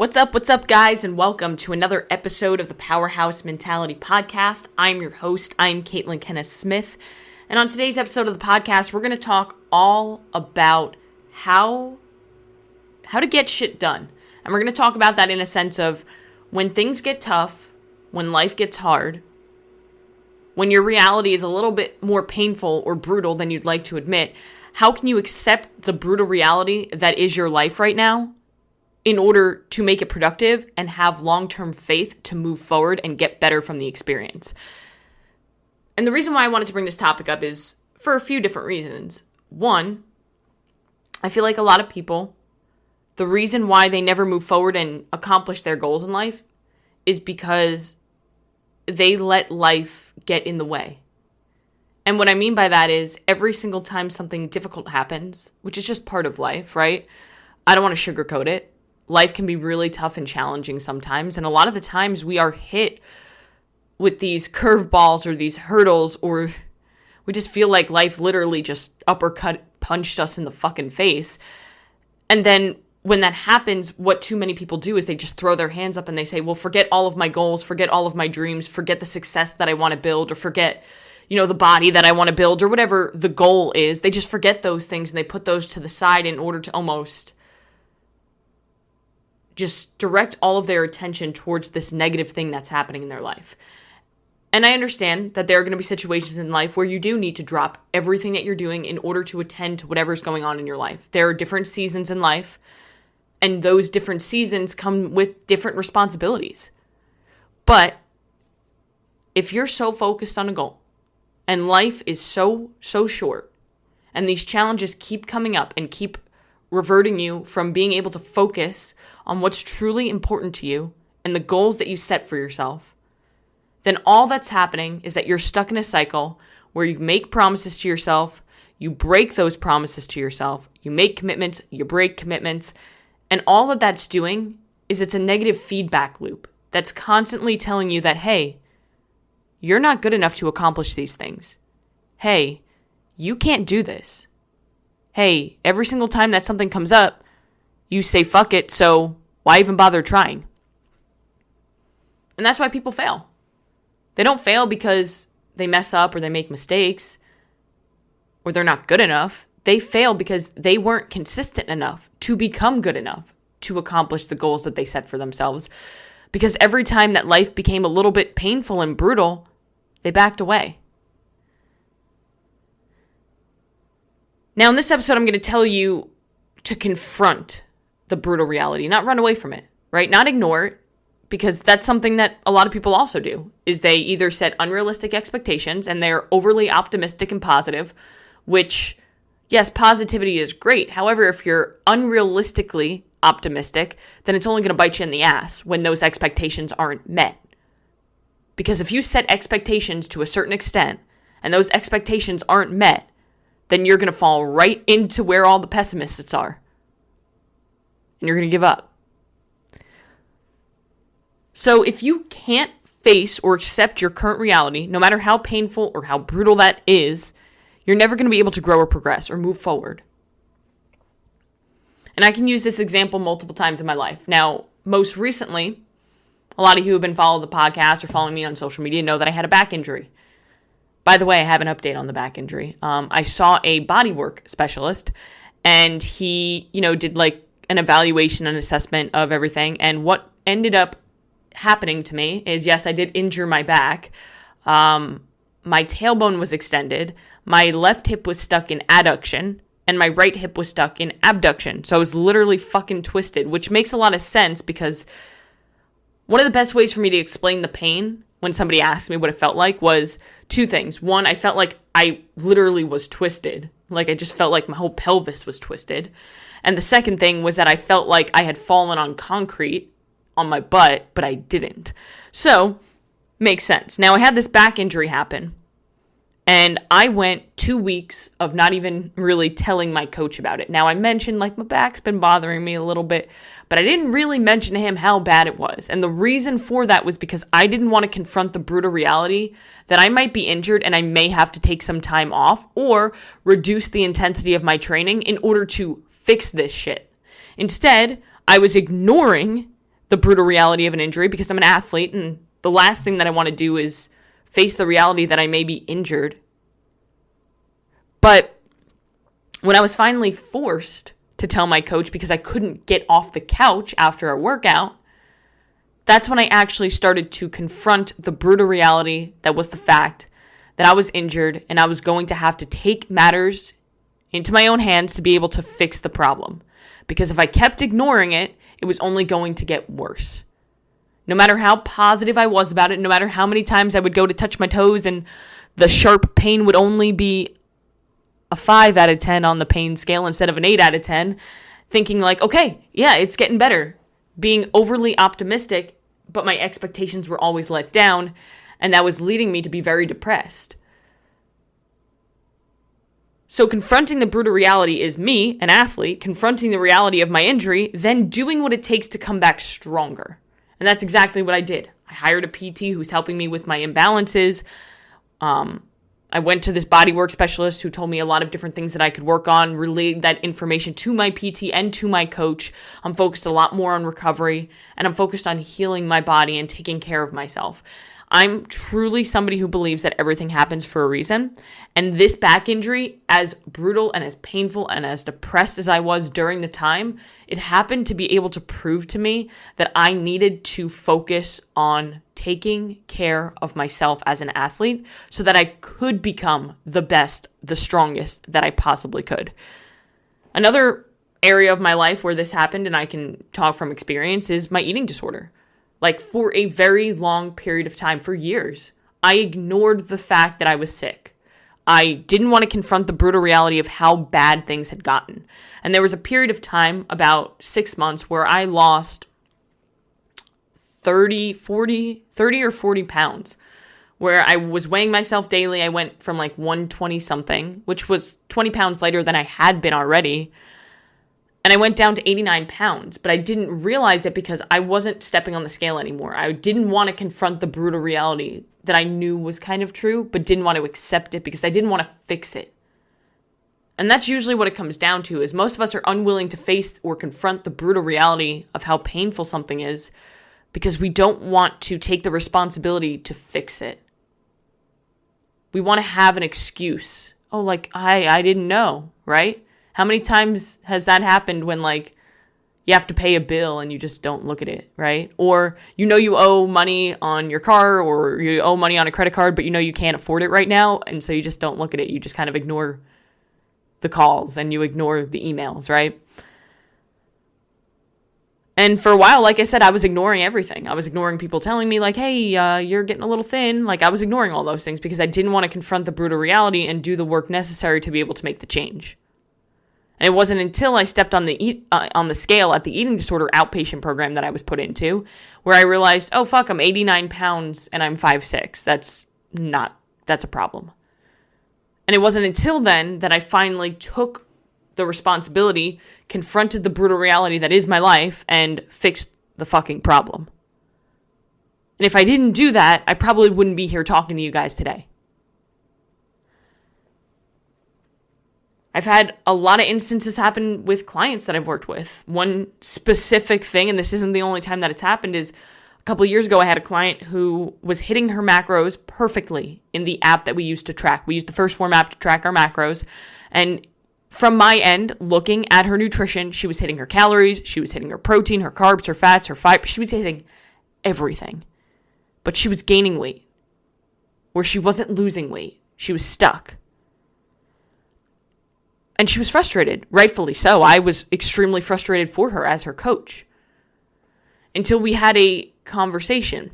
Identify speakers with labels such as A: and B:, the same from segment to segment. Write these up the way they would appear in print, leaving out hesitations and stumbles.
A: What's up, guys, and welcome to another episode of the Powerhouse Mentality podcast. I'm your host. I'm Caitlin Kenneth Smith, and on today's episode of the podcast, we're going to talk all about how to get shit done. And we're going to talk about that in a sense of when things get tough, when life gets hard, when your reality is a little bit more painful or brutal than you'd like to admit, how can you accept the brutal reality that is your life right now in order to make it productive and have long-term faith to move forward and get better from the experience? And the reason why I wanted to bring this topic up is for a few different reasons. One, I feel like a lot of people, the reason why they never move forward and accomplish their goals in life is because they let life get in the way. And what I mean by that is every single time something difficult happens, which is just part of life, right? I don't want to sugarcoat it. Life can be really tough and challenging sometimes. And a lot of the times we are hit with these curveballs or these hurdles, or we just feel like life literally just uppercut punched us in the fucking face. And then when that happens, what too many people do is they just throw their hands up and they say, well, forget all of my goals, forget all of my dreams, forget the success that I want to build, or forget, the body that I want to build, or whatever the goal is. They just forget those things and they put those to the side in order to almost just direct all of their attention towards this negative thing that's happening in their life. And I understand that there are going to be situations in life where you do need to drop everything that you're doing in order to attend to whatever's going on in your life. There are different seasons in life, and those different seasons come with different responsibilities. But if you're so focused on a goal, and life is so short, and these challenges keep coming up and keep reverting you from being able to focus on what's truly important to you and the goals that you set for yourself, then all that's happening is that you're stuck in a cycle where you make promises to yourself, you break those promises to yourself, you make commitments, you break commitments, and all that that's doing is it's a negative feedback loop that's constantly telling you that, hey, you're not good enough to accomplish these things. Hey, you can't do this. Hey, every single time that something comes up, you say, fuck it, so why even bother trying? And that's why people fail. They don't fail because they mess up or they make mistakes or they're not good enough. They fail because they weren't consistent enough to become good enough to accomplish the goals that they set for themselves. Because every time that life became a little bit painful and brutal, they backed away. Now, in this episode, I'm going to tell you to confront the brutal reality, not run away from it, right? Not ignore it, because that's something that a lot of people also do, is they either set unrealistic expectations and they're overly optimistic and positive, which, yes, positivity is great. However, if you're unrealistically optimistic, then it's only going to bite you in the ass when those expectations aren't met. Because if you set expectations to a certain extent and those expectations aren't met, then you're going to fall right into where all the pessimists are. And you're going to give up. So if you can't face or accept your current reality, no matter how painful or how brutal that is, you're never going to be able to grow or progress or move forward. And I can use this example multiple times in my life. Now, most recently, a lot of you who have been following the podcast or following me on social media know that I had a back injury. By the way, I have an update on the back injury. I saw a bodywork specialist, and he, did like an evaluation and assessment of everything. And what ended up happening to me is, yes, I did injure my back. My tailbone was extended. My left hip was stuck in adduction, and my right hip was stuck in abduction. So I was literally fucking twisted, which makes a lot of sense because one of the best ways for me to explain the pain when somebody asked me what it felt like was two things. One, I felt like I literally was twisted. Like I just felt like my whole pelvis was twisted. And the second thing was that I felt like I had fallen on concrete on my butt, but I didn't. So, makes sense. Now I had this back injury happen, and I went 2 weeks of not even really telling my coach about it. Now I mentioned like my back's been bothering me a little bit, but I didn't really mention to him how bad it was. And the reason for that was because I didn't want to confront the brutal reality that I might be injured and I may have to take some time off or reduce the intensity of my training in order to fix this shit. Instead, I was ignoring the brutal reality of an injury because I'm an athlete, and the last thing that I want to do is face the reality that I may be injured. But when I was finally forced to tell my coach because I couldn't get off the couch after a workout, that's when I actually started to confront the brutal reality that was the fact that I was injured and I was going to have to take matters into my own hands to be able to fix the problem. Because if I kept ignoring it, it was only going to get worse. No matter how positive I was about it, no matter how many times I would go to touch my toes and the sharp pain would only be a 5 out of 10 on the pain scale instead of an 8 out of 10, thinking like, okay, yeah, it's getting better. Being overly optimistic, but my expectations were always let down, and that was leading me to be very depressed. So confronting the brutal reality is me, an athlete, confronting the reality of my injury, then doing what it takes to come back stronger. And that's exactly what I did. I hired a PT who's helping me with my imbalances. I went to this bodywork specialist who told me a lot of different things that I could work on, relayed that information to my PT and to my coach. I'm focused a lot more on recovery, and I'm focused on healing my body and taking care of myself. I'm truly somebody who believes that everything happens for a reason. And this back injury, as brutal and as painful and as depressed as I was during the time, it happened to be able to prove to me that I needed to focus on taking care of myself as an athlete so that I could become the best, the strongest that I possibly could. Another area of my life where this happened, and I can talk from experience, is my eating disorder. Like, for a very long period of time, for years, I ignored the fact that I was sick. I didn't want to confront the brutal reality of how bad things had gotten. And there was a period of time, about 6 months, where I lost 30 or 40 pounds, where I was weighing myself daily. I went from like 120 something, which was 20 pounds lighter than I had been already. And I went down to 89 pounds, but I didn't realize it because I wasn't stepping on the scale anymore. I didn't want to confront the brutal reality that I knew was kind of true, but didn't want to accept it because I didn't want to fix it. And that's usually what it comes down to, is most of us are unwilling to face or confront the brutal reality of how painful something is because we don't want to take the responsibility to fix it. We want to have an excuse. Oh, like, I didn't know, right? How many times has that happened when, like, you have to pay a bill and you just don't look at it, right? Or you know you owe money on your car or you owe money on a credit card, but you know you can't afford it right now, and so you just don't look at it. You just kind of ignore the calls and you ignore the emails, right? And for a while, like I said, I was ignoring everything. I was ignoring people telling me, like, hey, you're getting a little thin. Like, I was ignoring all those things because I didn't want to confront the brutal reality and do the work necessary to be able to make the change. And it wasn't until I stepped on the scale at the eating disorder outpatient program that I was put into where I realized, oh, fuck, I'm 89 pounds and I'm 5'6". That's a problem. And it wasn't until then that I finally took the responsibility, confronted the brutal reality that is my life, and fixed the fucking problem. And if I didn't do that, I probably wouldn't be here talking to you guys today. I've had a lot of instances happen with clients that I've worked with. One specific thing, and this isn't the only time that it's happened, is a couple of years ago I had a client who was hitting her macros perfectly in the app that we used to track. We used the First Form app to track our macros. And from my end, looking at her nutrition, she was hitting her calories, she was hitting her protein, her carbs, her fats, her fiber. She was hitting everything. But she was gaining weight. Or she wasn't losing weight. She was stuck. And she was frustrated, rightfully so. I was extremely frustrated for her as her coach. Until we had a conversation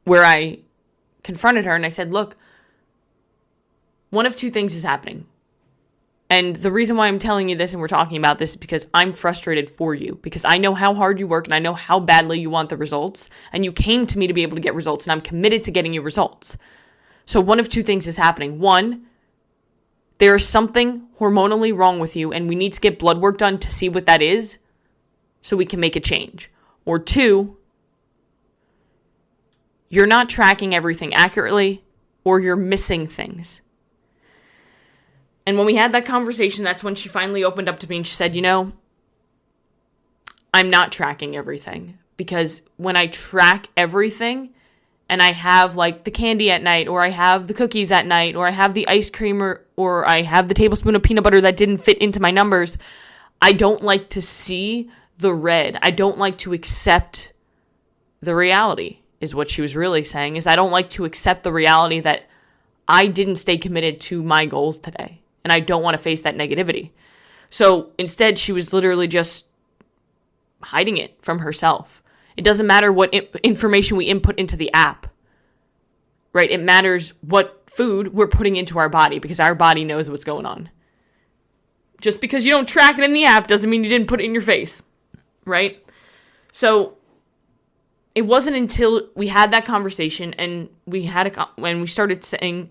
A: where I confronted her and I said, look, one of two things is happening. And the reason why I'm telling you this and we're talking about this is because I'm frustrated for you. Because I know how hard you work and I know how badly you want the results. And you came to me to be able to get results. And I'm committed to getting you results. So one of two things is happening. One, there is something hormonally wrong with you and we need to get blood work done to see what that is so we can make a change. Or two, you're not tracking everything accurately or you're missing things. And when we had that conversation, that's when she finally opened up to me and she said, you know, I'm not tracking everything, because when I track everything and I have like the candy at night, or I have the cookies at night, or I have the ice cream, or I have the tablespoon of peanut butter that didn't fit into my numbers, I don't like to see the red. I don't like to accept the reality, is what she was really saying, is I don't like to accept the reality that I didn't stay committed to my goals today, and I don't want to face that negativity. So instead, she was literally just hiding it from herself. It doesn't matter what information we input into the app, right? It matters what food we're putting into our body, because our body knows what's going on. Just because you don't track it in the app doesn't mean you didn't put it in your face, right? So it wasn't until we had that conversation and when we started saying,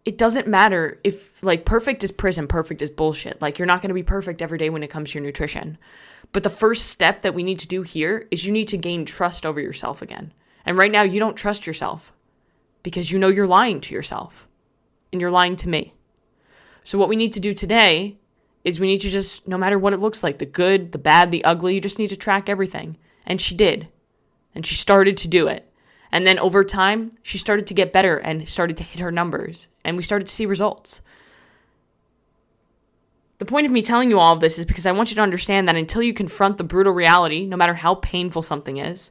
A: it doesn't matter if, like, perfect is prison, perfect is bullshit. Like, you're not going to be perfect every day when it comes to your nutrition. But the first step that we need to do here is you need to gain trust over yourself again. And right now, you don't trust yourself because you know you're lying to yourself and you're lying to me. So what we need to do today is we need to just, no matter what it looks like, the good, the bad, the ugly, you just need to track everything. And she did. And she started to do it. And then over time, she started to get better and started to hit her numbers. And we started to see results. The point of me telling you all of this is because I want you to understand that until you confront the brutal reality, no matter how painful something is,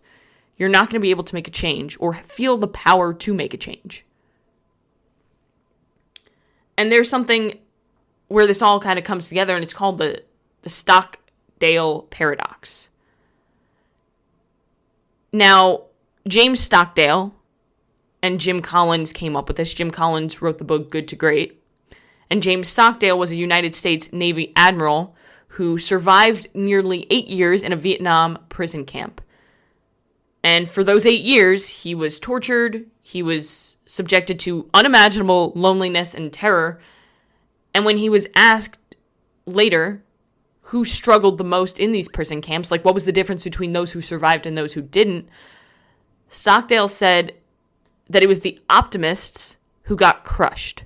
A: you're not going to be able to make a change or feel the power to make a change. And there's something where this all kind of comes together, and it's called the Stockdale Paradox. Now, James Stockdale and Jim Collins came up with this. Jim Collins wrote the book Good to Great. And James Stockdale was a United States Navy admiral who survived nearly 8 years in a Vietnam prison camp. And for those 8 years, he was tortured. He was subjected to unimaginable loneliness and terror. And when he was asked later who struggled the most in these prison camps, like what was the difference between those who survived and those who didn't, Stockdale said that it was the optimists who got crushed.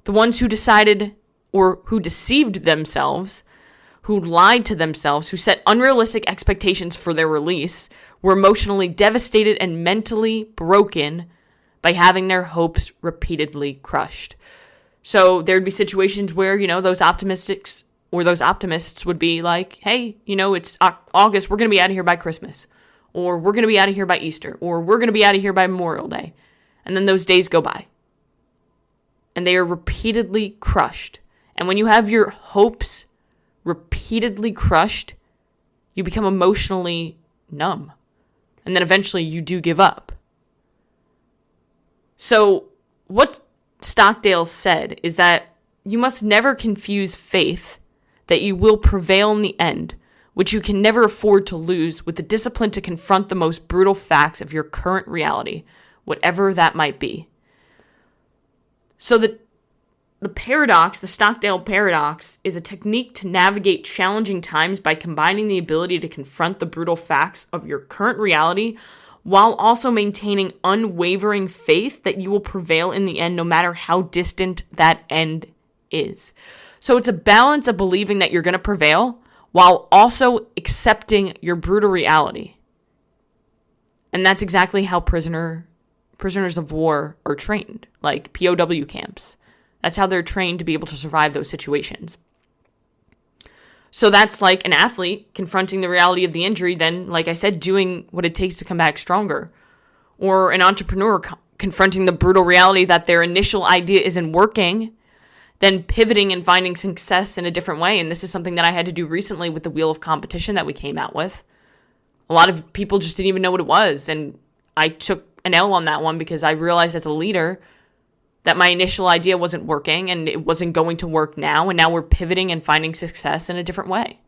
A: The ones who decided or who deceived themselves, who lied to themselves, who set unrealistic expectations for their release, were emotionally devastated and mentally broken by having their hopes repeatedly crushed. So there'd be situations where, those optimists would be like, hey, it's August, we're going to be out of here by Christmas. Or we're going to be out of here by Easter. Or we're going to be out of here by Memorial Day. And then those days go by. And they are repeatedly crushed. And when you have your hopes repeatedly crushed, you become emotionally numb. And then eventually you do give up. So what Stockdale said is that you must never confuse faith that you will prevail in the end, which you can never afford to lose, with the discipline to confront the most brutal facts of your current reality, whatever that might be. So the paradox, the Stockdale Paradox, is a technique to navigate challenging times by combining the ability to confront the brutal facts of your current reality while also maintaining unwavering faith that you will prevail in the end, no matter how distant that end is. So it's a balance of believing that you're going to prevail while also accepting your brutal reality. And that's exactly how prisoners of war are trained, like POW camps. That's how they're trained to be able to survive those situations. So that's like an athlete confronting the reality of the injury, then, like I said, doing what it takes to come back stronger. Or an entrepreneur confronting the brutal reality that their initial idea isn't working, then pivoting and finding success in a different way. And this is something that I had to do recently with the Wheel of Competition that we came out with. A lot of people just didn't even know what it was. And I took an L on that one because I realized as a leader that my initial idea wasn't working and it wasn't going to work now. And now we're pivoting and finding success in a different way.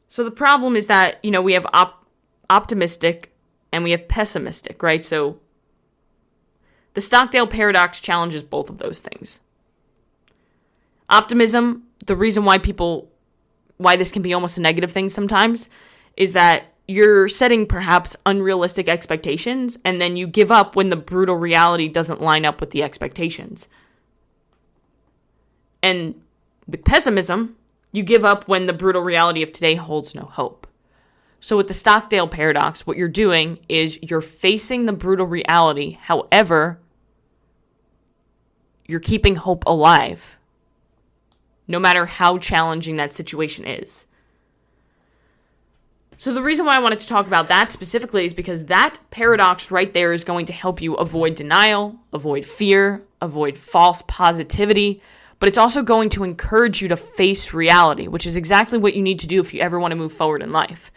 A: So the problem is that, we have optimistic and we have pessimistic, right? So the Stockdale Paradox challenges both of those things. Optimism, the reason why this can be almost a negative thing sometimes, is that you're setting perhaps unrealistic expectations and then you give up when the brutal reality doesn't line up with the expectations. And with pessimism, you give up when the brutal reality of today holds no hope. So with the Stockdale Paradox, what you're doing is you're facing the brutal reality. However, you're keeping hope alive, no matter how challenging that situation is. So the reason why I wanted to talk about that specifically is because that paradox right there is going to help you avoid denial, avoid fear, avoid false positivity, but it's also going to encourage you to face reality, which is exactly what you need to do if you ever want to move forward in life.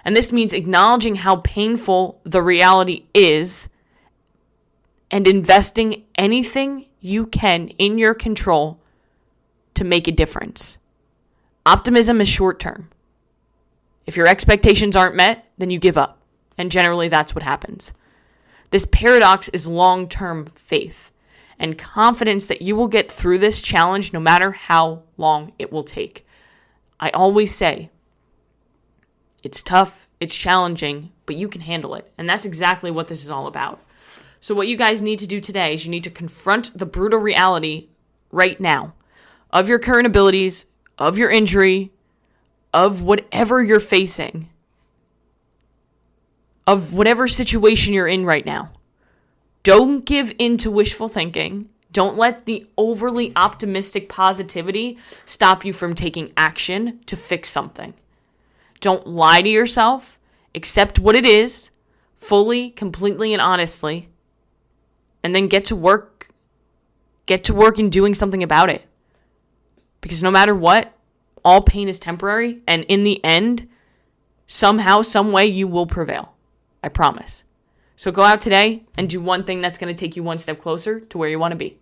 A: And this means acknowledging how painful the reality is and investing anything you can in your control to make a difference. Optimism is short term. If your expectations aren't met, then you give up. And generally, that's what happens. This paradox is long-term faith and confidence that you will get through this challenge no matter how long it will take. I always say, it's tough, it's challenging, but you can handle it. And that's exactly what this is all about. So what you guys need to do today is you need to confront the brutal reality right now of your current abilities, of your injury, of whatever you're facing, of whatever situation you're in right now. Don't give in to wishful thinking. Don't let the overly optimistic positivity stop you from taking action to fix something. Don't lie to yourself. Accept what it is, fully, completely, and honestly, and then get to work. Get to work in doing something about it. Because no matter what, all pain is temporary, and in the end, somehow, some way, you will prevail. I promise. So go out today and do one thing that's going to take you one step closer to where you want to be.